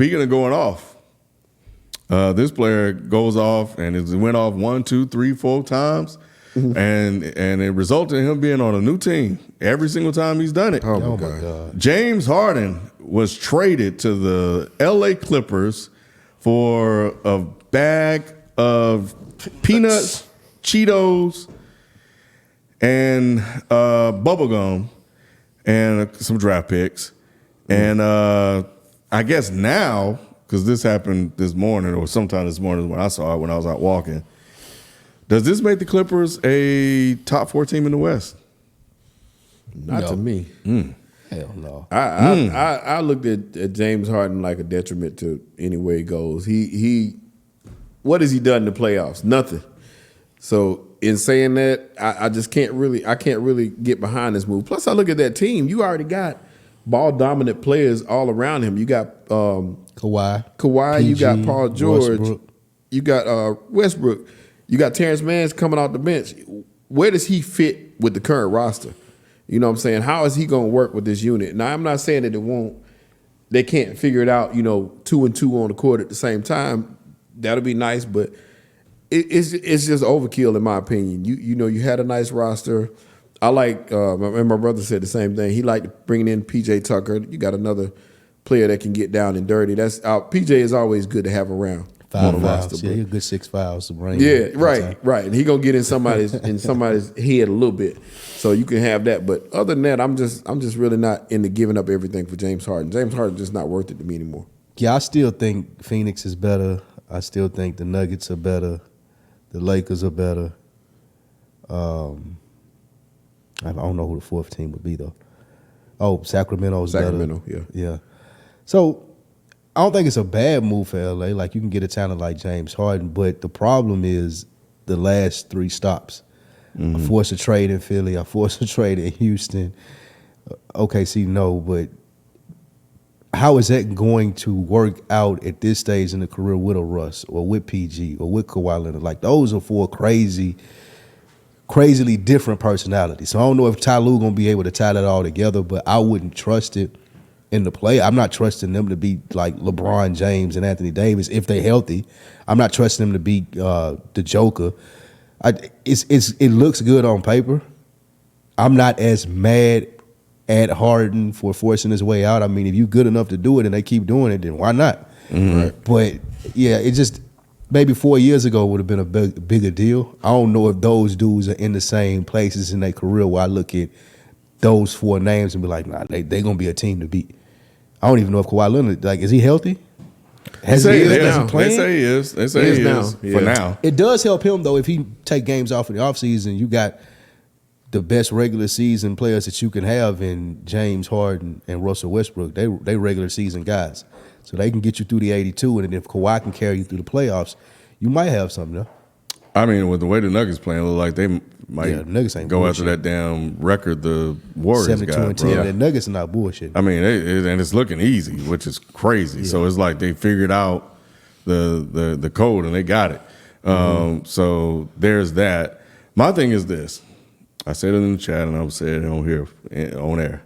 Speaking of going off, this player goes off and it went off 1, 2, 3, 4 times, and it resulted in him being on a new team every single time he's done it. Oh my God. James Harden was traded to the LA Clippers for a bag of peanuts, Cheetos, and bubblegum, and some draft picks. And I guess now, because this happened this morning or sometime this morning when I saw it when I was out walking, does this make the Clippers a top 4 team in the West? Not to me. Hell no. I looked at James Harden like a detriment to any way he goes. He what has he done in the playoffs? Nothing. So in saying that, I can't really get behind this move. Plus, I look at that team. You already got ball dominant players all around him. You got Kawhi, PG, you got Paul George, Westbrook. You got Westbrook, you got Terrence Mann coming off the bench. Where does he fit with the current roster? You know what I'm saying? How is he going to work with this unit? Now, I'm not saying that they can't figure it out, 2 and 2 on the court at the same time. That'll be nice, but it's just overkill in my opinion. You had a nice roster. I like, and my brother said the same thing. He liked bringing in PJ Tucker. You got another player that can get down and dirty. PJ is always good to have around. 5 fouls. Yeah, he's a good 6 fouls to bring. Yeah, right. And he gonna get in somebody's head a little bit, so you can have that. But other than that, I'm just really not into giving up everything for James Harden. James Harden's just not worth it to me anymore. Yeah, I still think Phoenix is better. I still think the Nuggets are better. The Lakers are better. I don't know who the 4th team would be though. Oh, Sacramento's Sacramento, better. Yeah. So I don't think it's a bad move for LA. Like, you can get a talent like James Harden, but the problem is the last 3 stops. I forced a trade in Philly. I forced a trade in Houston. OKC, no, but how is that going to work out at this stage in the career with a Russ or with PG or with Kawhi Leonard? Like, those are 4 crazily different personalities. So I don't know if Ty Lue going to be able to tie that all together, but I wouldn't trust it in the play. I'm not trusting them to be like LeBron James and Anthony Davis if they're healthy. I'm not trusting them to be the Joker. It looks good on paper. I'm not as mad at Harden for forcing his way out. I mean, if you're good enough to do it and they keep doing it, then why not? Right. But yeah, it just maybe 4 years ago would have been a bigger deal. I don't know if those dudes are in the same places in their career where I look at those 4 names and be like, nah, they're going to be a team to beat. I don't even know if Kawhi Leonard, like, is he healthy? They say he is. They say he is for now. It does help him, though, if he take games off in the offseason. You got the best regular season players that you can have in James Harden and Russell Westbrook. They regular season guys. So they can get you through the 82, and if Kawhi can carry you through the playoffs, you might have something there. I mean, with the way the Nuggets playing, it look like they might Nuggets ain't go bullshit. after that damn record the Warriors got, 72 and 10. bro. The Nuggets are not bullshit. I mean, and it's looking easy, which is crazy. So it's like they figured out the code and they got it. So there's that. My thing is this. I said it in the chat and I will say it on here, on air.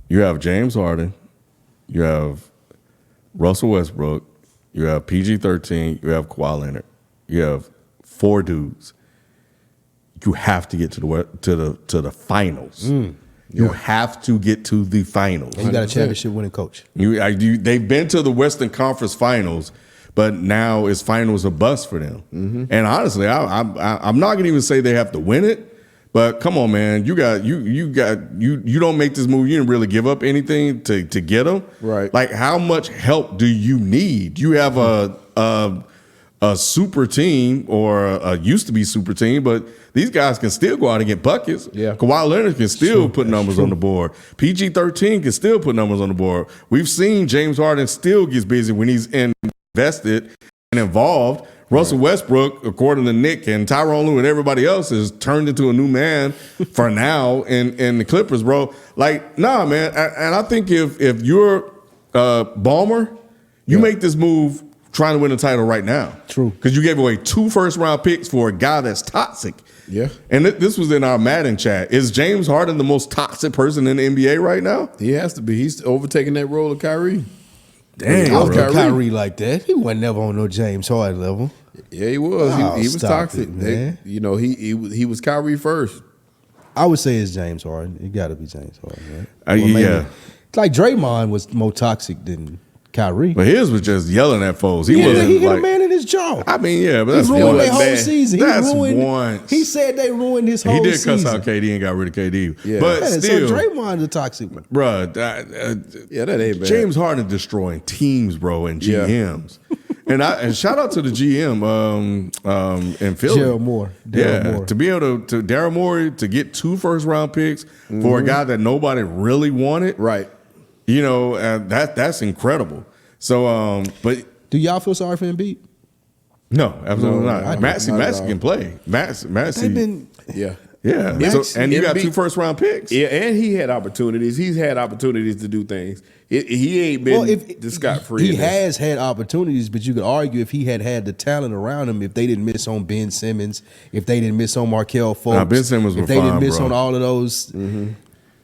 You have James Harden. You have Russell Westbrook. You have PG-13. You have Kawhi Leonard. You have 4 dudes. You have to get to the finals. You have to get to the finals. And you got a championship winning coach. They've been to the Western Conference Finals, but now it's finals a bust for them. And honestly, I'm not gonna even say they have to win it. But come on, man, you don't make this move. You didn't really give up anything to get them. Right. Like, how much help do you need? You have a super team or a used to be super team, but these guys can still go out and get buckets. Yeah. Kawhi Leonard can still put numbers on the board. PG-13 can still put numbers on the board. We've seen James Harden still gets busy when he's invested and involved. Russell Westbrook, according to Nick and Tyronn Lue and everybody else, is turned into a new man for now in the Clippers, bro. Like, nah, man. And I think if you're Ballmer, you make this move trying to win the title right now. True. Because you gave away 2 first-round picks for a guy that's toxic. Yeah. And this was in our Madden chat. Is James Harden the most toxic person in the NBA right now? He has to be. He's overtaking that role of Kyrie. Damn, I was bro. Kyrie like that. He wasn't never on no James Harden level. Yeah, he was. Oh, he was stop toxic, it, man. He was Kyrie first. I would say it's James Harden. It got to be James Harden, right? Yeah. It's like Draymond was more toxic than Kyrie. But his was just yelling at foes. He wasn't hit like, a man in his jaw. I mean, yeah, but He that's ruined one. their whole man. season. That's He ruined. once. He said they ruined his whole He did season. cuss out KD and got rid of KD. Yeah. But Yeah, still, so Draymond's a toxic one. bruh, Yeah, that ain't bad. James Harden destroying teams, bro, and GMs. And shout out to the GM in Philly. Daryl Moore. To be able to Daryl Morey to get 2 first-round picks for a guy that nobody really wanted. Right. You know, that's incredible. So, but Do y'all feel sorry for Embiid? no, absolutely No, not. I don't. Maxey Not at all. can play. Maxey, They've been. Yeah. yeah. Max- So, and you got Embiid- 2 first-round picks. Yeah, and he had opportunities. He's had opportunities to do things. He ain't been just scot free. He has had opportunities, but you could argue if he had the talent around him, if they didn't miss on Ben Simmons, if they didn't miss on Markelle Fultz, Ben Simmons if was they fine, didn't miss bro. on all of those.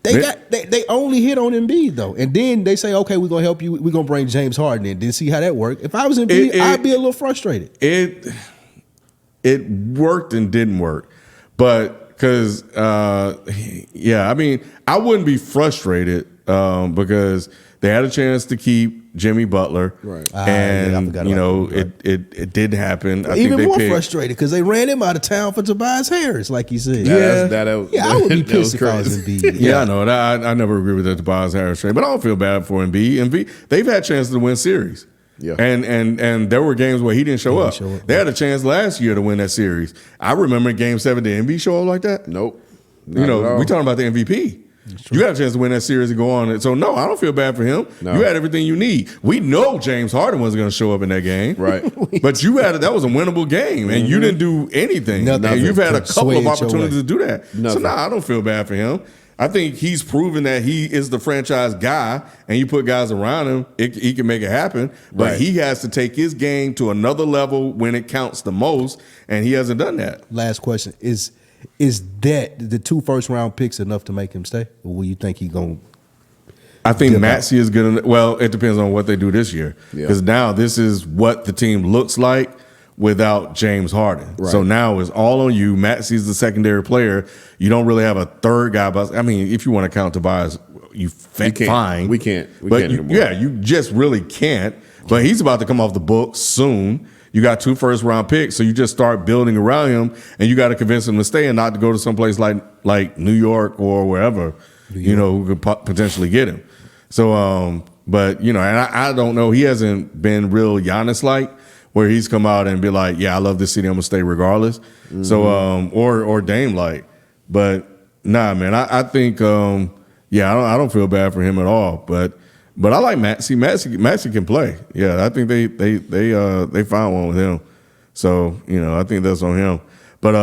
They only hit on Embiid though, and then they say, okay, we're gonna help you. We're gonna bring James Harden in. Didn't see how that worked. If I was Embiid, I'd be a little frustrated. It worked and didn't work, but because I mean, I wouldn't be frustrated because they had a chance to keep Jimmy Butler, Right. And I forgot you about know that, it didn't happen. I Even think more they picked, frustrated because they ran him out of town for Tobias Harris, like you said. I I would be pissed if I was Embiid. Yeah, I know. I never agree with that Tobias Harris trade, but I don't feel bad for Embiid. Embiid, they've had chances to win series. Yeah. And there were games where he didn't show up. They had a chance last year to win that series. I remember in Game 7, did Embiid show up like that? Nope. You know, we talking about the MVP. You got a chance to win that series and go on. So, no, I don't feel bad for him. No. You had everything you need. We know James Harden wasn't going to show up in that game. Right. But that was a winnable game, and you didn't do anything. Nothing. And you've had a To couple sway of it your opportunities way. to do that. So, Nothing. I don't feel bad for him. I think he's proven that he is the franchise guy, and you put guys around him, he can make it happen. But Right. he has to take his game to another level when it counts the most, and he hasn't done that. Last question is that the 2 first-round picks enough to make him stay, or will you think he gonna? I think Dip Maxey is good. Well, it depends on what they do this year. Yeah. Because now this is what the team looks like without James Harden. Right. So now it's all on you. Maxey's the secondary player. You don't really have a third guy. But I mean, if you want to count Tobias, can't. fine. We can't. We but can't you, anymore. yeah, you just really can't. But he's about to come off the books soon. You got 2 first-round picks, so you just start building around him, and you got to convince him to stay and not to go to someplace like New York or wherever, you know, who could potentially get him. So, but, you know, and I don't know. He hasn't been real Giannis-like, where he's come out and be like, yeah, I love this city. I'm going to stay regardless. Mm-hmm. So, or Dame-like. But, nah, man, I think, I don't feel bad for him at all. But I like Maxey. Maxey can play. Yeah, I think they found one with him. So, you know, I think that's on him. But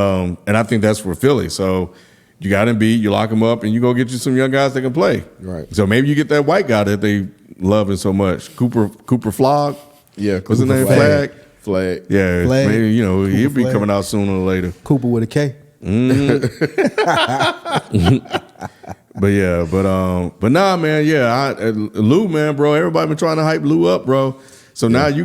and I think that's for Philly. So you got Embiid, you lock him up, and you go get you some young guys that can play. Right. So maybe you get that white guy that they loving so much, Cooper Flog. Yeah. What's his name? Flag. Flag. Yeah, Flag. maybe he'll be Flag. coming out sooner or later. Cooper with a K. But yeah, but nah, man, yeah, Lou, man, bro, everybody been trying to hype Lou up, bro. So now you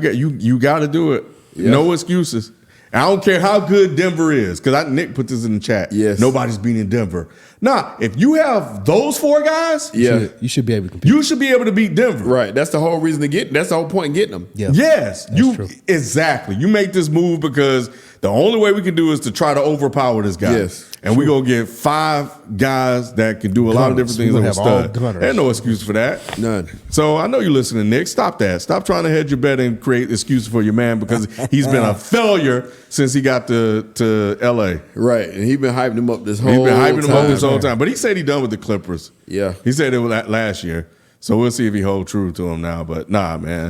got to do it. Yeah. No excuses. I don't care how good Denver is, because Nick put this in the chat. Yes. Nobody's beating Denver. Nah, if you have those 4 guys, Yeah. You should be able to compete. you should be able to beat Denver. Right. That's the whole reason to get. That's the whole point in getting them. Yeah. Yes, true. Exactly. You make this move because the only way we can do is to try to overpower this guy. Yes, and we gonna get 5 guys that can do a lot of Gunners. different things. We that gonna will have all stud. gunners. There's no excuse for that. None. So I know you're listening, Nick. Stop that. Stop trying to hedge your bet and create excuses for your man, because he's been a failure since he got to L.A. Right. And he been hyping him up this whole He's been hyping him up this time. whole time. But he said he done with the Clippers. Yeah. He said it was last year. So we'll see if he hold true to him now. But nah, man.